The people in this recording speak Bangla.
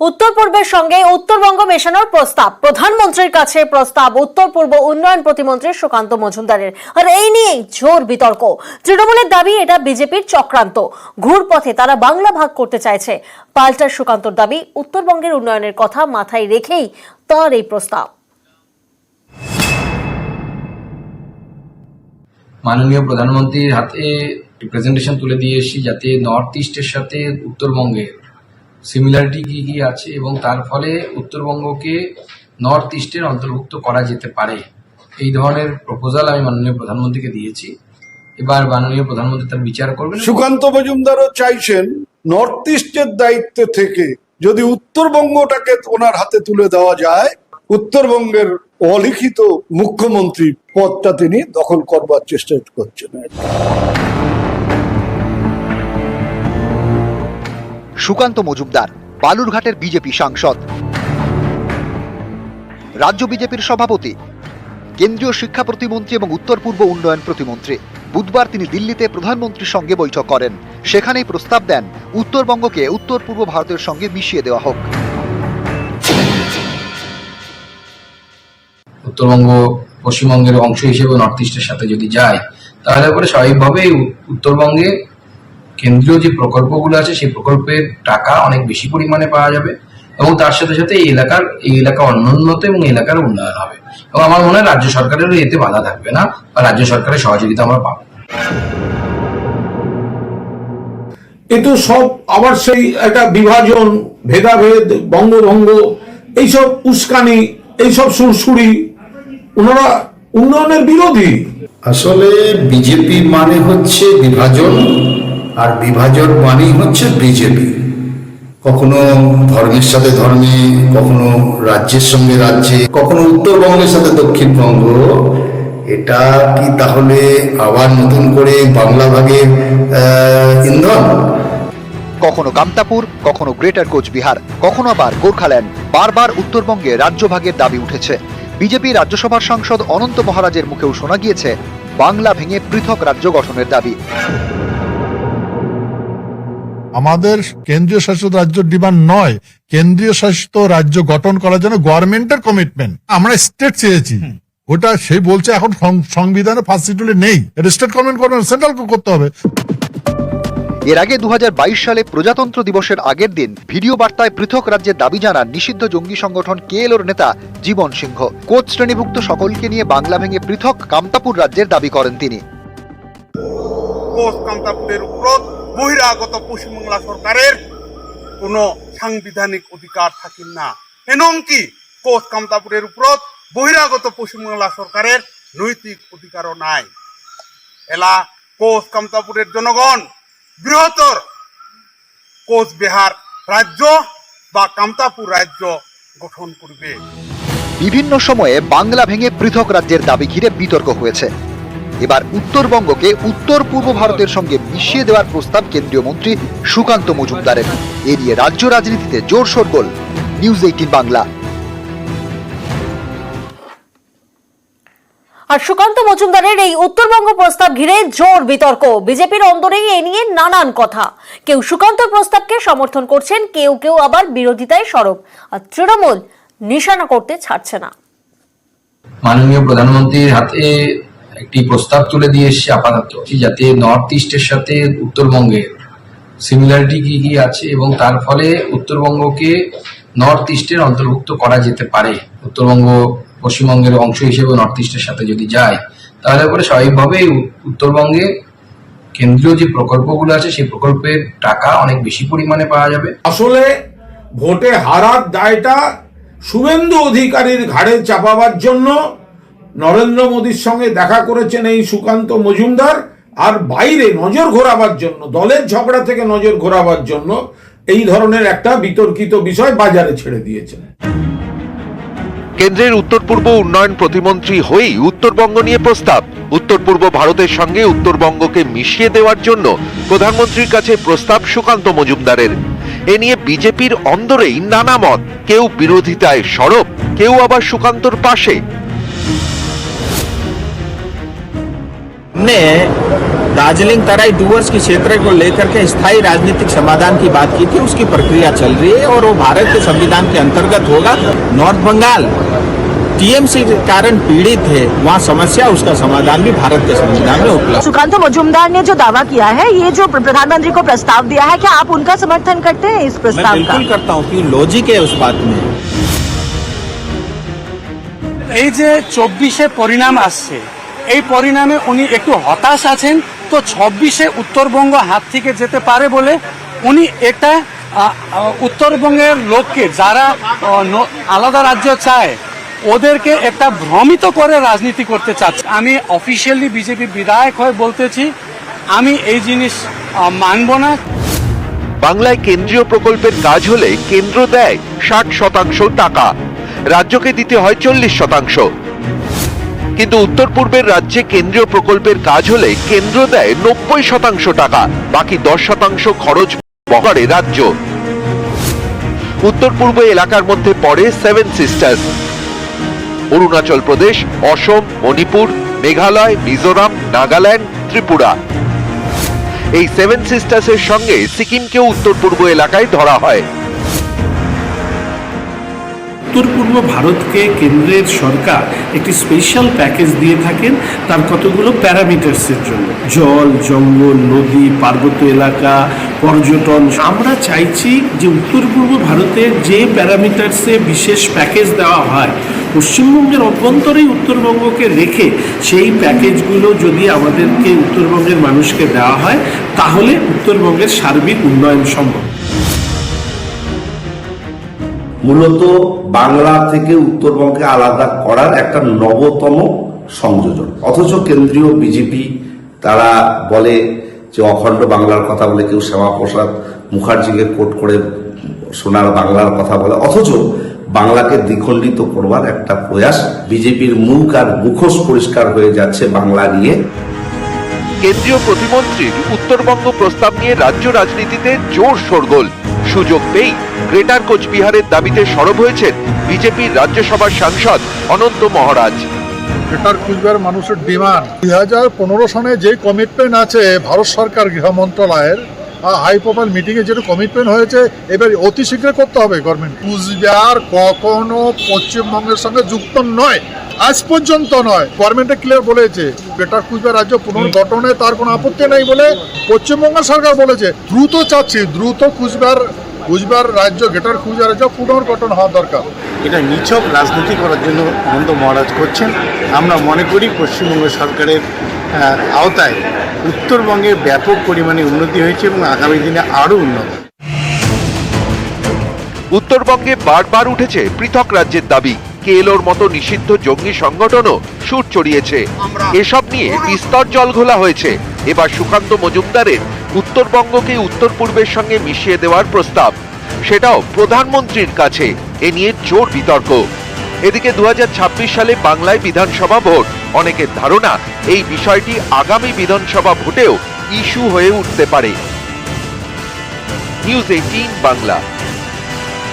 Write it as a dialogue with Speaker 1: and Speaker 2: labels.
Speaker 1: উত্তর পূর্বের সঙ্গে উত্তরবঙ্গ মেশানোর প্রস্তাব, প্রধানমন্ত্রীর কাছে প্রস্তাব উত্তর পূর্ব উন্নয়ন প্রতিমন্ত্রী সুকান্ত মজুমদারের। আর এই নিয়ে জোর বিতর্ক। তৃণমূলের দাবি এটা বিজেপির চক্রান্ত, ঘুরপথে তারা বাংলা ভাগ করতে চাইছে। পাল্টা সুকান্তর দাবি, উত্তরবঙ্গের উন্নয়নের কথা মাথায় রেখেই তার এই প্রস্তাব।
Speaker 2: মাননীয় প্রধানমন্ত্রীর হাতে প্রেজেন্টেশন তুলে দিয়ে এসেছি, যাতে নর্থ ইস্টের সাথে উত্তরবঙ্গের সিমিলারিটি কি কি আছে এবং তার ফলে উত্তরবঙ্গকে নর্থ ইস্টের অন্তর্ভুক্ত করা যেতে পারে, এই ধরনের প্রপোজাল আমি মাননীয় প্রধানমন্ত্রীকে দিয়েছি। এবার মাননীয় প্রধানমন্ত্রী তার বিচার করবেন।
Speaker 3: সুকান্ত মজুমদারও চাইছেন নর্থ ইস্টের দায়িত্ব থেকে যদি উত্তরবঙ্গটাকে ওনার হাতে তুলে দেওয়া যায়, উত্তরবঙ্গের অলিখিত মুখ্যমন্ত্রী পদটা তিনি দখল করবার চেষ্টা করছেন।
Speaker 4: সুকান্ত মজুমদার বালুরঘাটের বিজেপি সাংসদ, রাজ্য বিজেপির সভাপতি, কেন্দ্রীয় শিক্ষা প্রতিমন্ত্রী এবং উত্তর পূর্ব উন্নয়ন প্রতিমন্ত্রী। বুধবার তিনি দিল্লিতে প্রধানমন্ত্রীর সঙ্গে বৈঠক করেন। সেখানেই প্রস্তাব দেন উত্তরবঙ্গকে উত্তর পূর্ব ভারতের সঙ্গে মিশিয়ে দেওয়া হোক।
Speaker 2: উত্তরবঙ্গ পশ্চিমবঙ্গের অংশ হিসেবে নর্থ ইস্টের সাথে যদি যায়, তাহলে পরে স্বাভাবিকভাবেই উত্তরবঙ্গে কেন্দ্রীয় যে প্রকল্পগুলো আছে সেই প্রকল্পের টাকা অনেক বেশি পরিমাণে পাওয়া যাবে এবং তার সাথে সাথে এই এলাকা অনুন্নত এবং এলাকার উন্নয়ন হবে। এবং আমার মনে হয় রাজ্য সরকারেরও এতে বাধা থাকবে না, বা রাজ্য সরকারের সহযোগিতা আমরা পাবো।
Speaker 5: কিন্তু সব আবার সেই একটা বিভাজন, ভেদাভেদ, বঙ্গভঙ্গ, এইসব উস্কানি, এইসব সুরসুরি, ওনারা উন্নয়নের বিরোধী।
Speaker 6: আসলে বিজেপি মানে হচ্ছে বিভাজন, আর বিভাজন মানেই হচ্ছে বিজেপি। কখনো ধর্মের সাথে ধর্মে, কখনো রাজ্যের সঙ্গে রাজ্যে, কখনো উত্তরবঙ্গের সাথে দক্ষিণবঙ্গ। এটা কি তাহলে আবার নতুন করে বাংলা ভাগের ইন্ধন?
Speaker 4: কখনো কামতাপুর, কখনো গ্রেটার কোচবিহার, কখনো আবার গোর্খাল্যান্ড। বারবার উত্তরবঙ্গে রাজ্যভাগের দাবি উঠেছে। বিজেপি রাজ্যসভার সাংসদ অনন্ত মহারাজের মুখেও শোনা গিয়েছে বাংলা ভেঙে পৃথক রাজ্য গঠনের দাবি।
Speaker 7: আমাদের কেন্দ্রীয় শাসিত রাজ্য ডিমান্ড নয়, কেন্দ্রীয় শাসিত রাজ্য গঠন করার জন্য গভর্নমেন্টের কমিটমেন্ট। আমরা স্টেট চেয়েছি, ওটা সেই বলছে এখন সংবিধানে ফার্স্ট শিডিউলে নেই, এটা স্টেট গভর্নমেন্ট করবে, সেন্ট্রাল করতে হবে।
Speaker 4: এর আগে 2022 সালে প্রজাতন্ত্র দিবসের আগের দিন ভিডিও বার্তায় পৃথক রাজ্যের দাবি জানান নিষিদ্ধ জঙ্গি সংগঠন কেএলওর নেতা জীবন সিংহ। কোচ শ্রেণীভুক্ত সকলকে নিয়ে বাংলা ভেঙে পৃথক কামতাপুর রাজ্যের দাবি করেন তিনি।
Speaker 8: কোচ কামতাপুরের উপর বহিরাগত পশ্চিমবাংলা সরকারের কোনো সাংবিধানিক অধিকার থাকে না, এমনকি কোচ কামতাপুরের উপর বহিরাগত পশ্চিমবাংলা সরকারের নৈতিক অধিকারও নাই। এলা কোচ কামতাপুরের জনগণ বৃহত্তর কোচবিহার রাজ্য বা কামতাপুর রাজ্য গঠন করবে।
Speaker 4: বিভিন্ন সময়ে বাংলা ভেঙে পৃথক রাজ্যের দাবি ঘিরে বিতর্ক হয়েছে। এবার উত্তরবঙ্গকে উত্তর পূর্ব ভারতের সঙ্গে মিশিয়ে দেওয়ার প্রস্তাব কেন্দ্রীয় মন্ত্রী সুকান্ত মজুমদারের। এ নিয়ে রাজ্য রাজনীতিতে জোর শোরগোল। নিউজ 18 বাংলা।
Speaker 1: আর সুকান্ত মজুমদারের এই উত্তরবঙ্গ প্রস্তাব ঘিরে জোর বিতর্ক। বিজেপির অন্দরেই এ নিয়ে নানান কথা। কেউ সুকান্ত প্রস্তাবকে সমর্থন করছেন, কেউ কেউ আবার বিরোধিতায় সরব। আর তৃণমূল নিশানা করতে ছাড়ছে না।
Speaker 2: মাননীয় প্রধানমন্ত্রীর হাতে একটি প্রস্তাব তুলে দিয়ে এসেছি আপাতত, যাতে নর্থ ইস্টের সাথে উত্তরবঙ্গের সিমিলারিটি কি কি আছে এবং তার ফলে উত্তরবঙ্গকে নর্থ ইস্টের অন্তর্ভুক্ত করা যেতে পারে। উত্তরবঙ্গ পশ্চিমবঙ্গের অংশ হিসেবে নর্থ ইস্টের সাথে যদি যায়, তাহলে পরে স্বাভাবিকভাবেই উত্তরবঙ্গে কেন্দ্রীয় যে প্রকল্পগুলো আছে সেই প্রকল্পের টাকা অনেক বেশি পরিমাণে পাওয়া যাবে।
Speaker 5: আসলে ভোটে হারার দায়টা শুভেন্দু অধিকারীর ঘাড়ে চাপাবার জন্য নরেন্দ্র মোদীর সঙ্গে দেখা করেছেন এই সুকান্ত মজুমদার, আর বাইরে নজর ঘোরাবার জন্য, দলের ঝগড়া থেকে নজর ঘোরাবার জন্য এই ধরনের একটা বিতর্কিত বিষয় বাজারে ছেড়ে দিয়েছেন।
Speaker 9: কেন্দ্রের উত্তর পূর্ব উন্নয়ন প্রতিমন্ত্রী হয়েই উত্তরবঙ্গ নিয়ে প্রস্তাব। উত্তর পূর্ব ভারতের সঙ্গে উত্তরবঙ্গকে মিশিয়ে দেওয়ার জন্য প্রধানমন্ত্রীর কাছে প্রস্তাব সুকান্ত মজুমদারের। এ নিয়ে বিজেপির অন্দরেই নানা মত, কেউ বিরোধিতায় সরব, কেউ আবার সুকান্তর পাশে।
Speaker 10: दार्जिलिंग तराई डूवर्स के क्षेत्र को लेकर के स्थायी राजनीतिक समाधान की बात की थी, उसकी प्रक्रिया चल रही है और वो भारत के संविधान के अंतर्गत होगा। नॉर्थ बंगाल टीएमसी के कारण पीड़ित है, वहाँ समस्या, उसका समाधान भी भारत के संविधान में उपलब्ध।
Speaker 11: सुकांत मजूमदार ने जो दावा किया है, ये जो प्रधानमंत्री को प्रस्ताव दिया है, क्या आप उनका समर्थन करते हैं इस
Speaker 10: मैं
Speaker 11: प्रस्ताव का?
Speaker 10: बिल्कुल करता हूँ कि लॉजिक है उस बात में।
Speaker 12: এই যে 24-এ পরিণাম আসছে, এই পরিণামে উনি একটু হতাশ আছেন, তো 26-এ উত্তরবঙ্গ হাত থেকে যেতে পারে বলে উনি এটা উত্তরবঙ্গের লোককে যারা আলাদা রাজ্য চায় ওদেরকে একটা ভ্রমিত করে রাজনীতি করতে চাচ্ছে। আমি অফিসিয়ালি বিজেপি বিধায়ক হয়ে বলতেছি, আমি এই জিনিস মানব না।
Speaker 9: বাংলায় কেন্দ্রীয় প্রকল্পের কাজ হলে কেন্দ্র দেয় 60% টাকা, রাজ্যকে দিতে হয় 40%। কিন্তু উত্তর পূর্বের রাজ্যে কেন্দ্রীয় প্রকল্পের কাজ হলে কেন্দ্র দেয় 90% টাকা, বাকি 10% খরচ করে রাজ্য। উত্তর পূর্ব এলাকার মধ্যে পড়ে সেভেন সিস্টার্স, অরুণাচল প্রদেশ, অসম, মণিপুর, মেঘালয়, মিজোরাম, নাগাল্যান্ড, ত্রিপুরা। এই সেভেন সিস্টার্সের সঙ্গে সিকিমকেও উত্তর পূর্ব এলাকায় ধরা হয়।
Speaker 13: উত্তর পূর্ব ভারতকে কেন্দ্রের সরকার একটি স্পেশাল প্যাকেজ দিয়ে থাকেন তার কতগুলো প্যারামিটার্সের জন্য, জল, জঙ্গল, নদী, পার্বত্য এলাকা, পর্যটন। আমরা চাইছি যে উত্তর পূর্ব ভারতের যে প্যারামিটার্সে বিশেষ প্যাকেজ দেওয়া হয়, পশ্চিমবঙ্গের অভ্যন্তরেই উত্তরবঙ্গকে রেখে সেই প্যাকেজগুলো যদি আমাদেরকে উত্তরবঙ্গের মানুষকে দেওয়া হয়, তাহলে উত্তরবঙ্গের সার্বিক উন্নয়ন সম্ভব।
Speaker 14: মূলত বাংলা থেকে উত্তরবঙ্গকে আলাদা করার একটা নবতম সংযোজন। অথচ কেন্দ্রীয় বিজেপি তারা বলে যে অখণ্ড বাংলার কথা বলে, কেউ শ্যামাপ্রসাদ মুখার্জিকে কোট করে সোনার বাংলার কথা বলে, অথচ বাংলাকে দ্বিখণ্ডিত করবার একটা প্রয়াস। বিজেপির মুখ আর মুখোশ পরিষ্কার হয়ে যাচ্ছে বাংলা নিয়ে।
Speaker 9: কেন্দ্রীয় প্রতিমন্ত্রীর উত্তরবঙ্গ প্রস্তাব নিয়ে রাজ্য রাজনীতিতে জোর শোরগোল। সুযোগ পেয়েই গ্রেটার কোচবিহারের দাবিতে সরব হয়েছেন বিজেপির রাজ্যসভার সাংসদ অনন্ত মহারাজ।
Speaker 7: গ্রেটার কুচবিহার মানুষের ডিমান্ড 2015 সনে যে কমিটমেন্ট আছে ভারত সরকার গৃহ মন্ত্রণালয়ের হাই প্রোফাইল মিটিংয়ে যেটা কমিটমেন্ট হয়েছে, এবার অতি শীঘ্র করতে হবে গভর্নমেন্ট। কুচবিহার কখনো পশ্চিমবঙ্গের সঙ্গে যুক্ত নয়, আজ পর্যন্ত নয়। গভর্নমেন্টে ক্লিয়ার বলেছে গ্রেটার কুচবিহার রাজ্য পুনর্গঠনে তার কোনো আপত্তি নেই বলে পশ্চিমবঙ্গ সরকার বলেছে। দ্রুত চাচ্ছি, দ্রুত কুচবিহার রাজ্য, গ্রেটার কুচবিহার রাজ্য পুনর্গঠন হওয়া দরকার।
Speaker 13: এটা নিছক রাজনীতি করার জন্য অনন্ত মহারাজ করছেন। আমরা মনে করি পশ্চিমবঙ্গ সরকারের আওতায় উত্তরবঙ্গে ব্যাপক পরিমাণে উন্নতি হয়েছে এবং আগামী দিনে আরও উন্নত।
Speaker 9: উত্তরবঙ্গে বারবার উঠেছে পৃথক রাজ্যের দাবি। কেএলওর মতো নিষিদ্ধ জঙ্গি সংগঠনও সুর চড়িয়েছে। এসব নিয়ে বিস্তর জলঘোলা হয়েছে। এবার সুকান্ত মজুমদারের উত্তরবঙ্গকে উত্তর পূর্বের সঙ্গে মিশিয়ে দেওয়ার প্রস্তাব, সেটাও প্রধানমন্ত্রীর কাছে। এ নিয়ে জোর বিতর্ক। এদিকে 2026 সালে বাংলায় বিধানসভা ভোট। অনেকের ধারণা এই বিষয়টি আগামী বিধানসভা ভোটেও ইস্যু হয়ে উঠতে পারে। নিউজ 18 বাংলা।